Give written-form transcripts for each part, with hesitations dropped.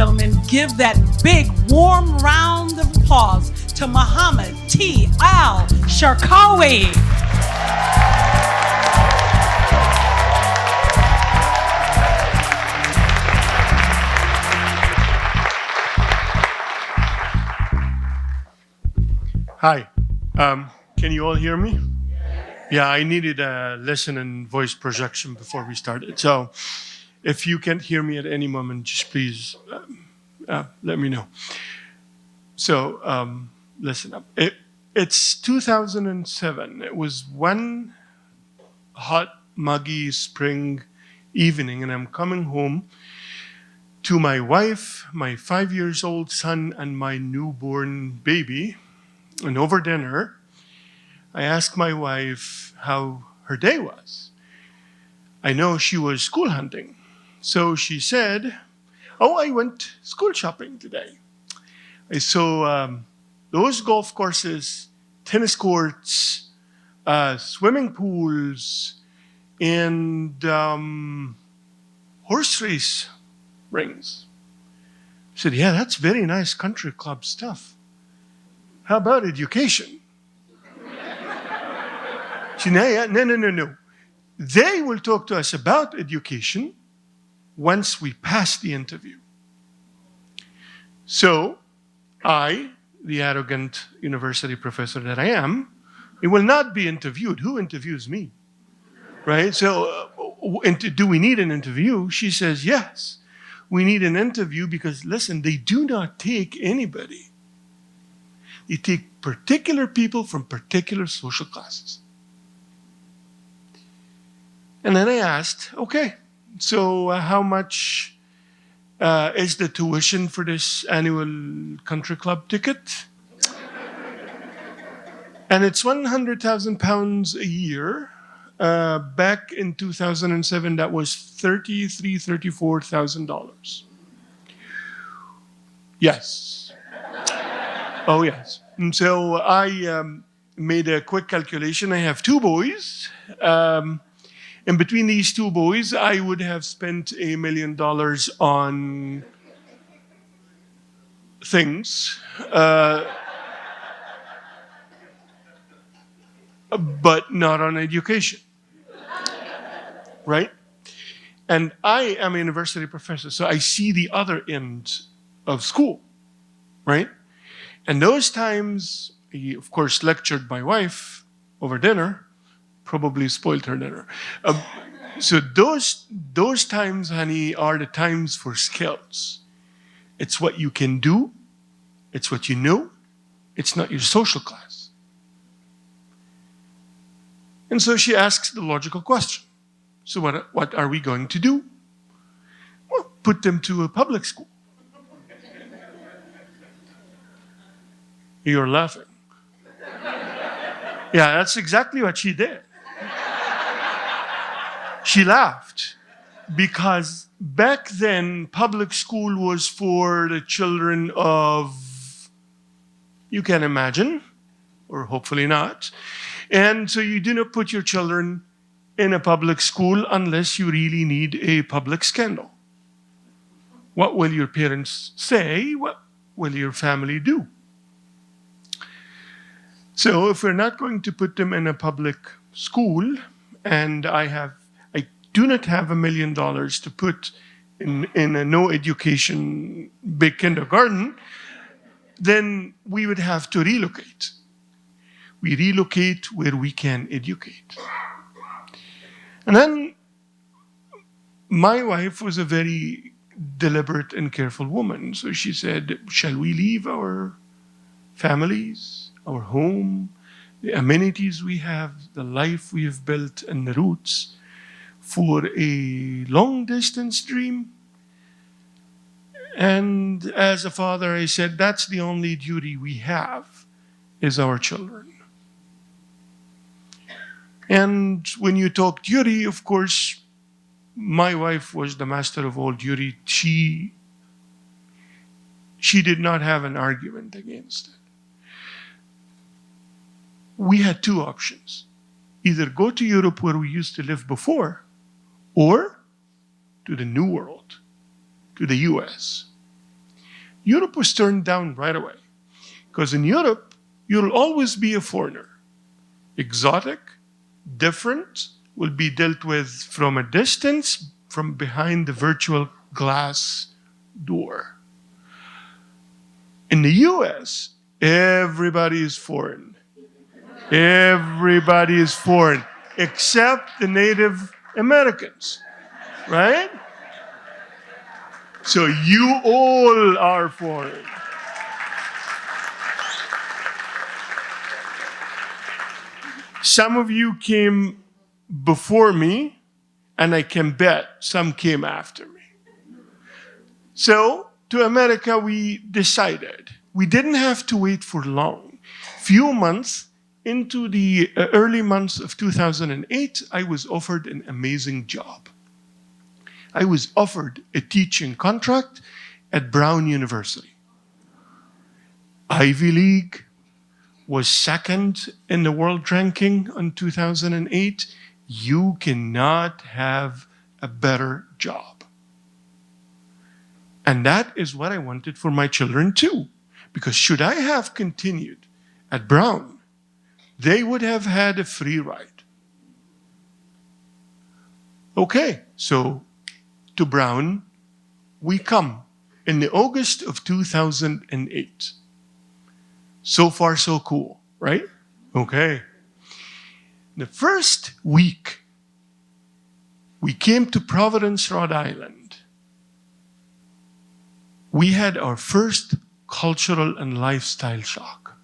gentlemen, give that big, warm round of applause to Muhammad T. Al-Sharkawi. Hi. Can you all hear me? Yeah, I needed a lesson in voice projection before we started. So if you can't hear me at any moment, just please let me know. So listen up. It's 2007. It was one hot, muggy spring evening, and I'm coming home to my wife, my 5-year-old son, and my newborn baby. And over dinner, I asked my wife how her day was. I know she was school hunting. So she said, "Oh, I went school shopping today. I saw those golf courses, tennis courts, swimming pools, and horse race rings." I said, "Yeah, that's very nice country club stuff. How about education?" She said, no. They will talk to us about education once we pass the interview. So I, the arrogant university professor that I am, it will not be interviewed. Who interviews me? Right? So do we need an interview? She says, yes, we need an interview because, listen, they do not take anybody. They take particular people from particular social classes. And then I asked, okay, so how much is the tuition for this annual country club ticket? And it's £100,000 a year. Back in 2007, that was $34,000. Yes. Oh, yes. And so I made a quick calculation. I have 2 boys. And between these 2 boys, I would have spent $1 million on things, but not on education, right? And I am a university professor, so I see the other end of school, right? And those times, he, of course, lectured my wife over dinner, probably spoiled her dinner. So those times, honey, are the times for skills. It's what you can do. It's what you know. It's not your social class. And so she asks the logical question. So what are we going to do? Well, put them to a public school. You're laughing. Yeah, that's exactly what she did. She laughed because back then public school was for the children of, you can imagine, or hopefully not. And so you do not put your children in a public school unless you really need a public scandal. What will your parents say? What will your family do? So if we're not going to put them in a public school, and I do not have $1 million to put in a no education big kindergarten, then we would have to relocate. We relocate where we can educate. And then my wife was a very deliberate and careful woman. So she said, shall we leave our families, our home, the amenities we have, the life we have built, and the roots for a long-distance dream? And as a father, I said, that's the only duty we have, is our children. And when you talk duty, of course, my wife was the master of all duty. She did not have an argument against it. We had 2 options. Either go to Europe where we used to live before, or to the New World, to the US. Europe was turned down right away. Because in Europe, you'll always be a foreigner. Exotic, different, will be dealt with from a distance, from behind the virtual glass door. In the US, everybody is foreign. Everybody is foreign, except the Native Americans, right? So you all are foreign. Some of you came before me, and I can bet some came after me. So, to America, we decided. We didn't have to wait for long. Few months into the early months of 2008, I was offered an amazing job. I was offered a teaching contract at Brown University. Ivy League, was second in the world ranking in 2008. You cannot have a better job. And that is what I wanted for my children too. Because should I have continued at Brown, they would have had a free ride. Okay, so to Brown, we come in the August of 2008. So far, so cool, right? Okay. The first week, we came to Providence, Rhode Island. We had our first cultural and lifestyle shock.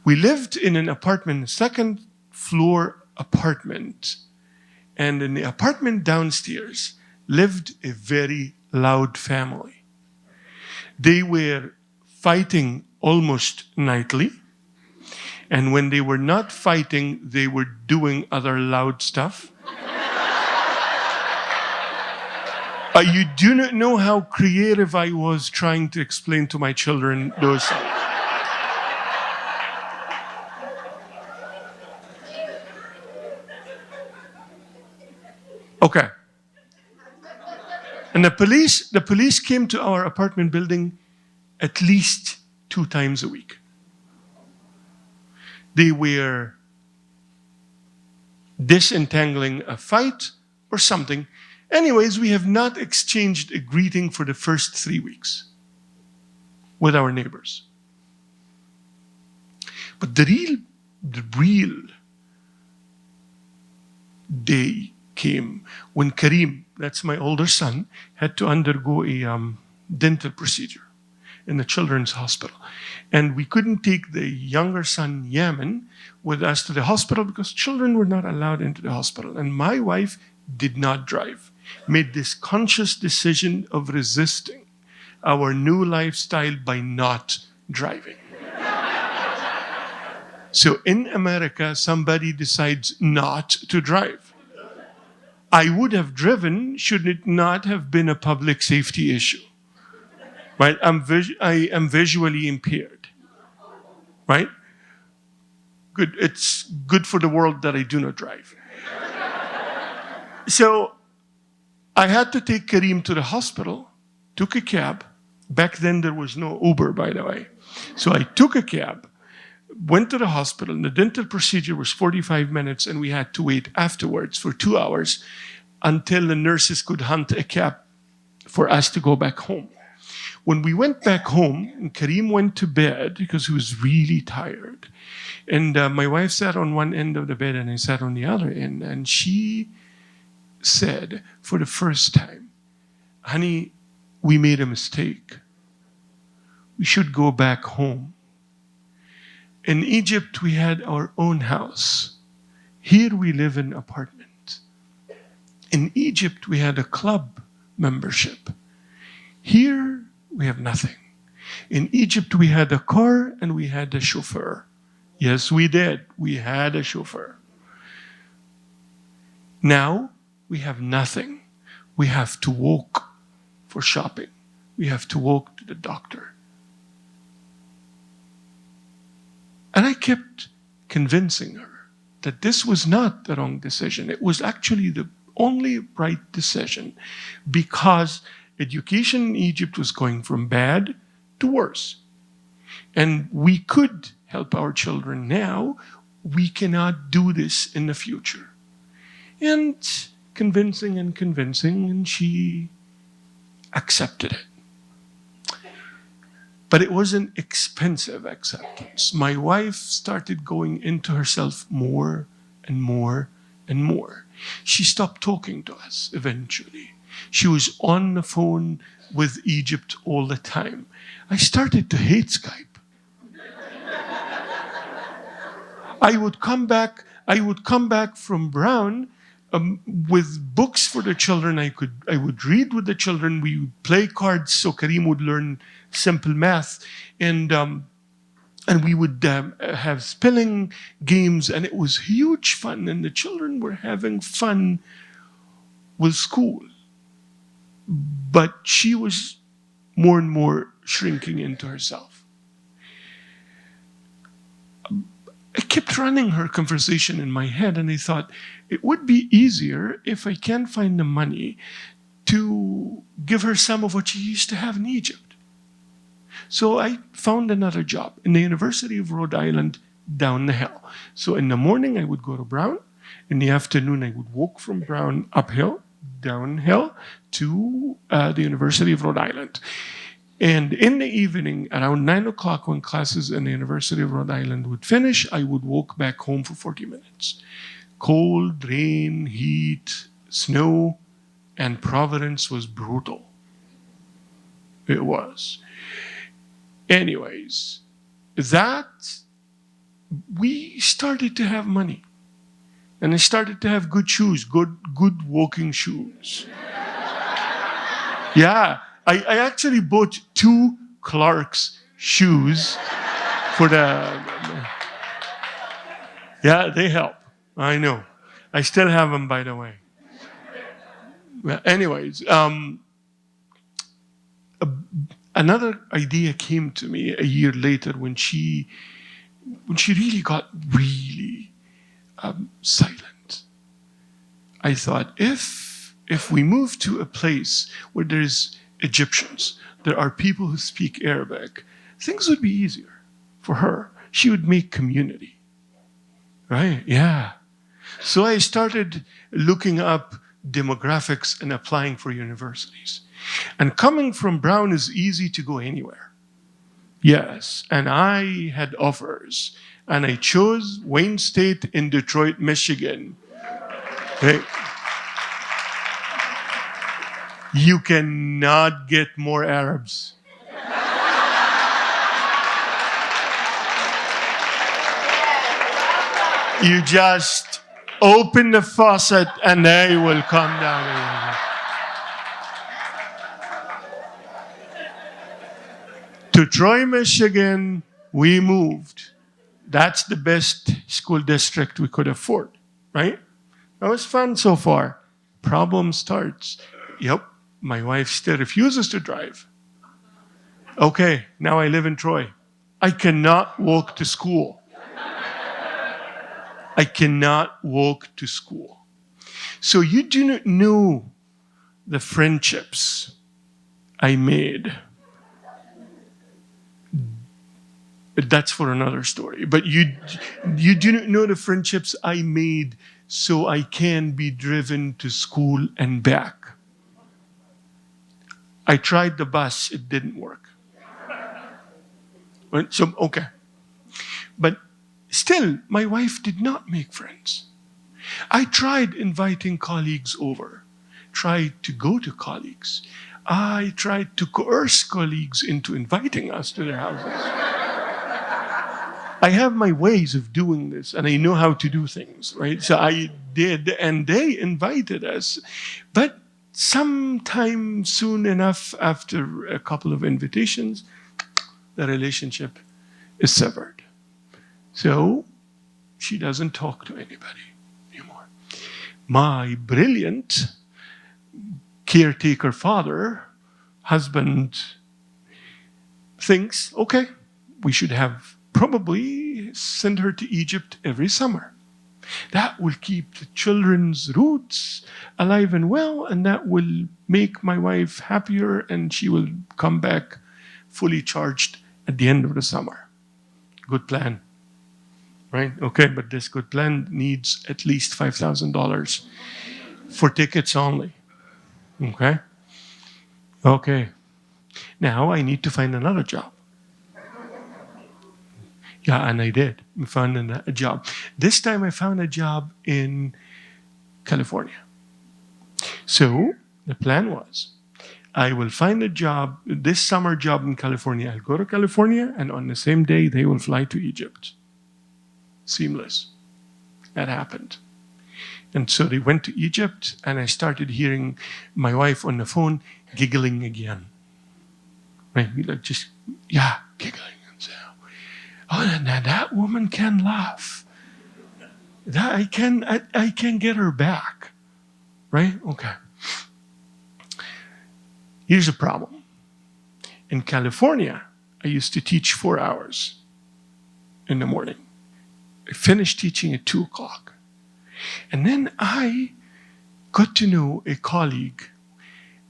We lived in an apartment, second floor apartment, and in the apartment downstairs lived a very loud family. They were fighting almost nightly. And when they were not fighting, they were doing other loud stuff. You do not know how creative I was trying to explain to my children those things. Okay. And the police came to our apartment building at least 2 times a week. They were disentangling a fight or something. Anyways, we have not exchanged a greeting for the first 3 weeks with our neighbors. But the real day came when Kareem, that's my older son, had to undergo a dental procedure in the children's hospital. And we couldn't take the younger son, Yaman, with us to the hospital because children were not allowed into the hospital. And my wife did not drive, made this conscious decision of resisting our new lifestyle by not driving. So in America, somebody decides not to drive. I would have driven should it not have been a public safety issue. Right? I am visually impaired. Right? Good. It's good for the world that I do not drive. So I had to take Kareem to the hospital, took a cab. Back then there was no Uber, by the way. So I took a cab, went to the hospital, and the dental procedure was 45 minutes, and we had to wait afterwards for 2 hours until the nurses could hunt a cab for us to go back home. When we went back home, Kareem went to bed because he was really tired. And my wife sat on one end of the bed and I sat on the other end. And she said for the first time, "Honey, we made a mistake. We should go back home. In Egypt, we had our own house. Here we live in an apartment. In Egypt, we had a club membership. Here, we have nothing. In Egypt, we had a car and we had a chauffeur." Yes, we did. We had a chauffeur. Now, we have nothing. We have to walk for shopping. We have to walk to the doctor. And I kept convincing her that this was not the wrong decision. It was actually the only right decision because education in Egypt was going from bad to worse. And we could help our children now. We cannot do this in the future. And convincing, and she accepted it. But it was an expensive acceptance. My wife started going into herself more and more and more. She stopped talking to us eventually. She was on the phone with Egypt all the time. I started to hate Skype. I would come back from Brown with books for the children. I would read with the children. We would play cards so Kareem would learn simple math, and we would have spelling games, and it was huge fun. And the children were having fun with school, but she was more and more shrinking into herself. I kept running her conversation in my head, and I thought it would be easier if I can find the money to give her some of what she used to have in Egypt. So I found another job in the University of Rhode Island down the hill. So in the morning I would go to Brown. In the afternoon I would walk from Brown uphill, downhill to the University of Rhode Island. And in the evening, around 9 o'clock, when classes in the University of Rhode Island would finish, I would walk back home for 40 minutes. Cold, rain, heat, snow, and Providence was brutal. It was. Anyways, we started to have money. And I started to have good shoes, good walking shoes. Yeah. I actually bought 2 Clark's shoes for the... Yeah, they help. I know. I still have them, by the way. Well, anyways, another idea came to me a year later when she really got really silent. I thought, if we move to a place where there's Egyptians, there are people who speak Arabic, things would be easier for her. She would make community. Right? Yeah. So I started looking up demographics and applying for universities. And coming from Brown is easy to go anywhere. Yes. And I had offers. And I chose Wayne State in Detroit, Michigan. Okay. You cannot get more Arabs. You just open the faucet and they will come down. To Troy, Michigan, we moved. That's the best school district we could afford, right? That was fun so far. Problem starts. Yep. My wife still refuses to drive. Okay, now I live in Troy. I cannot walk to school. I cannot walk to school. So you do not know the friendships I made. That's for another story. But you do not know the friendships I made so I can be driven to school and back. I tried the bus, it didn't work. So, okay. But still, my wife did not make friends. I tried inviting colleagues over, tried to go to colleagues. I tried to coerce colleagues into inviting us to their houses. I have my ways of doing this, and I know how to do things, right? So I did, and they invited us. But sometime soon enough, after a couple of invitations, the relationship is severed. So she doesn't talk to anybody anymore. My brilliant caretaker father, husband, thinks, okay, we should have probably send her to Egypt every summer. That will keep the children's roots alive and well, and that will make my wife happier, and she will come back fully charged at the end of the summer. Good plan, right? Okay, but this good plan needs at least $5,000 for tickets only. Okay? Okay. Now I need to find another job. Yeah, and I did. I found a job. This time I found a job in California. So the plan was I will find a job, this summer job in California. I'll go to California, and on the same day, they will fly to Egypt. Seamless. That happened. And so they went to Egypt, and I started hearing my wife on the phone giggling again. Right? Like just, yeah, giggling. And so, oh, now that woman can laugh. That I can get her back. Right? Okay. Here's a problem. In California, I used to teach 4 hours in the morning. I finished teaching at 2 o'clock. And then I got to know a colleague,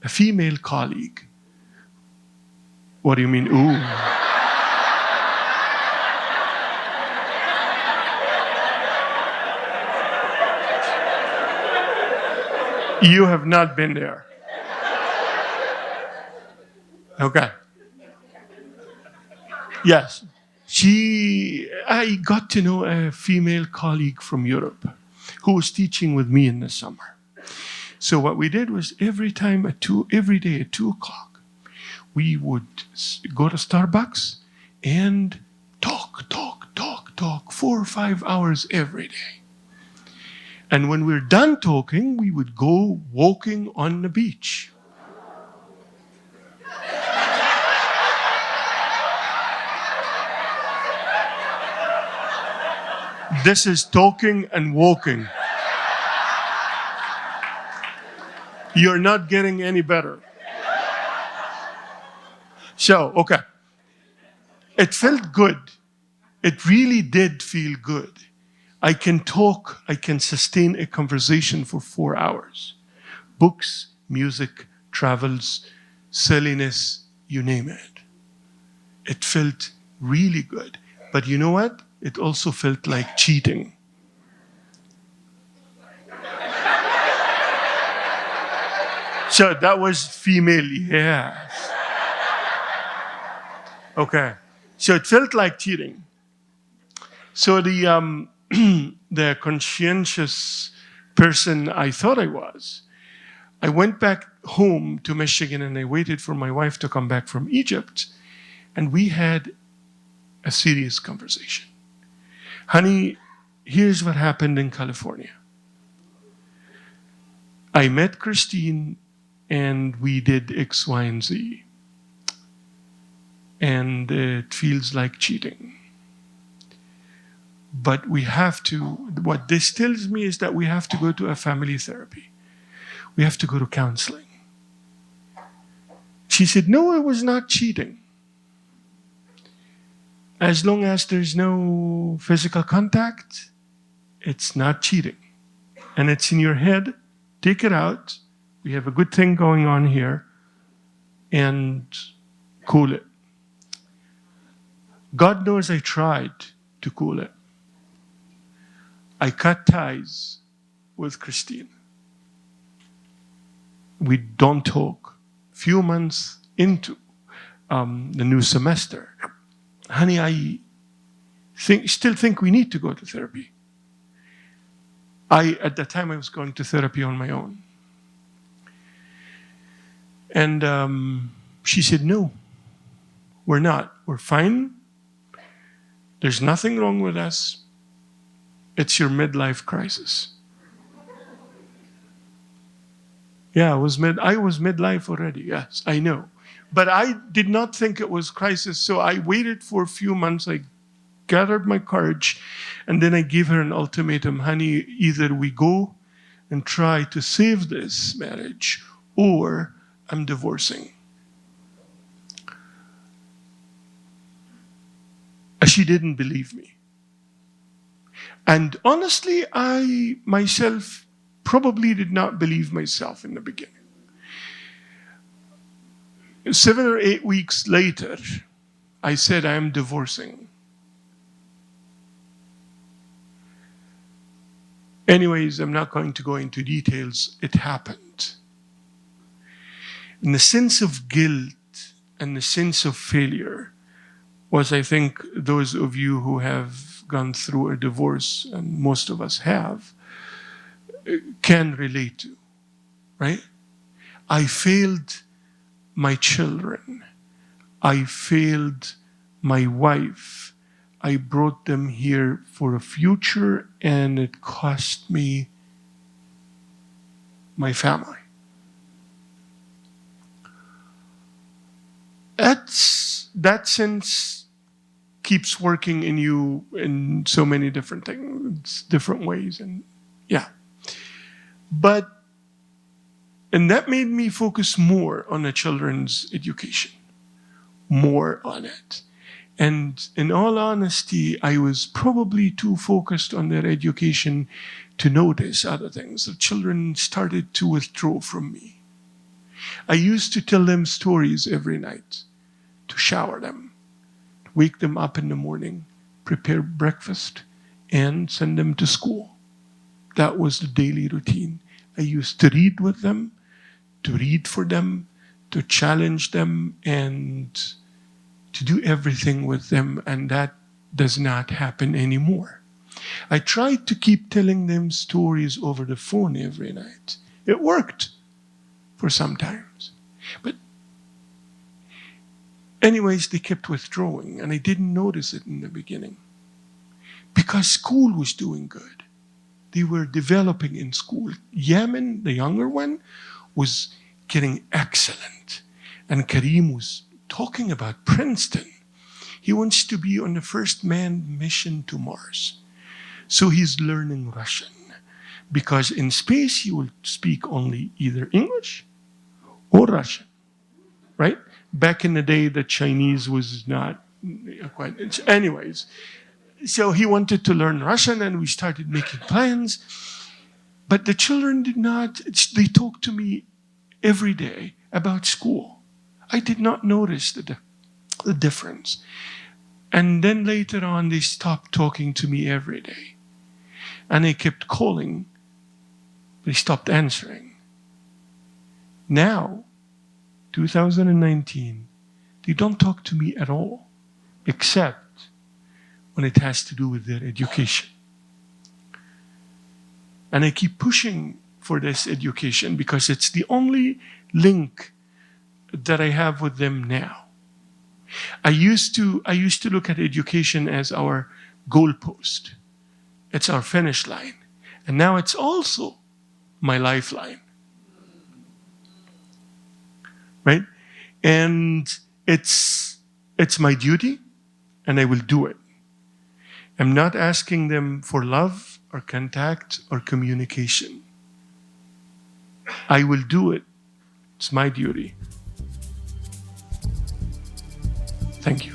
a female colleague. What do you mean, ooh? You have not been there. Okay. Yes. I got to know a female colleague from Europe who was teaching with me in the summer. So what we did was every day at 2 o'clock, we would go to Starbucks and talk 4 or 5 hours every day. And when we're done talking, we would go walking on the beach. This is talking and walking. You're not getting any better. So, okay. It felt good. It really did feel good. I can talk, I can sustain a conversation for 4 hours. Books, music, travels, silliness, you name it. It felt really good. But you know what? It also felt like cheating. So that was female, yes. Okay. So it felt like cheating. So the the conscientious person I thought I was, I went back home to Michigan and I waited for my wife to come back from Egypt, and we had a serious conversation. Honey, here's what happened in California. I met Christine and we did X, Y, and Z. And it feels like cheating. But we have to, what this tells me is that we have to go to a family therapy. We have to go to counseling. She said, no, it was not cheating. As long as there's no physical contact, it's not cheating. And it's in your head, take it out. We have a good thing going on here, and cool it. God knows I tried to cool it. I cut ties with Christine. We don't talk. Few months into the new semester, honey, I still think we need to go to therapy. At that time, I was going to therapy on my own. And she said, no, we're not. We're fine. There's nothing wrong with us. It's your midlife crisis. Yeah, I was midlife already. Yes, I know. But I did not think it was crisis, so I waited for a few months. I gathered my courage, and then I gave her an ultimatum. Honey, either we go and try to save this marriage, or I'm divorcing. She didn't believe me. And honestly, I myself probably did not believe myself in the beginning. 7 or 8 weeks later, I said, I am divorcing. Anyways, I'm not going to go into details. It happened. And the sense of guilt and the sense of failure was, I think, those of you who have gone through a divorce, and most of us have, can relate to, right? I failed my children. I failed my wife. I brought them here for a future, and it cost me my family. That sense keeps working in you in so many different things, different ways, and yeah. And that made me focus more on the children's education, more on it. And in all honesty, I was probably too focused on their education to notice other things. The children started to withdraw from me. I used to tell them stories every night, to shower them, wake them up in the morning, prepare breakfast, and send them to school. That was the daily routine. I used to read with them, to read for them, to challenge them, and to do everything with them, and that does not happen anymore. I tried to keep telling them stories over the phone every night. It worked for some times. But anyways, they kept withdrawing, and I didn't notice it in the beginning. Because school was doing good. They were developing in school. Yamin, the younger one, was getting excellent. And Kareem was talking about Princeton. He wants to be on the first manned mission to Mars. So he's learning Russian. Because in space, he will speak only either English or Russian. Right? Back in the day, the Chinese was not quite. Anyways, so he wanted to learn Russian, and we started making plans. But the children did not, they talked to me every day about school. I did not notice the difference. And then later on, they stopped talking to me every day. And they kept calling, but they stopped answering. Now, 2019, they don't talk to me at all, except when it has to do with their education. And I keep pushing for this education because it's the only link that I have with them now. I used to look at education as our goalpost. It's our finish line. And now it's also my lifeline. Right? And it's my duty, and I will do it. I'm not asking them for love or contact or communication. I will do it. It's my duty. Thank you.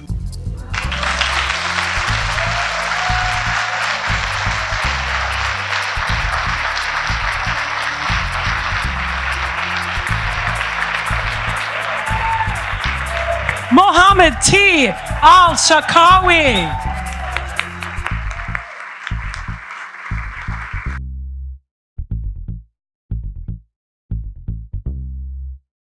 Mohammed T. Al-Sharkawi.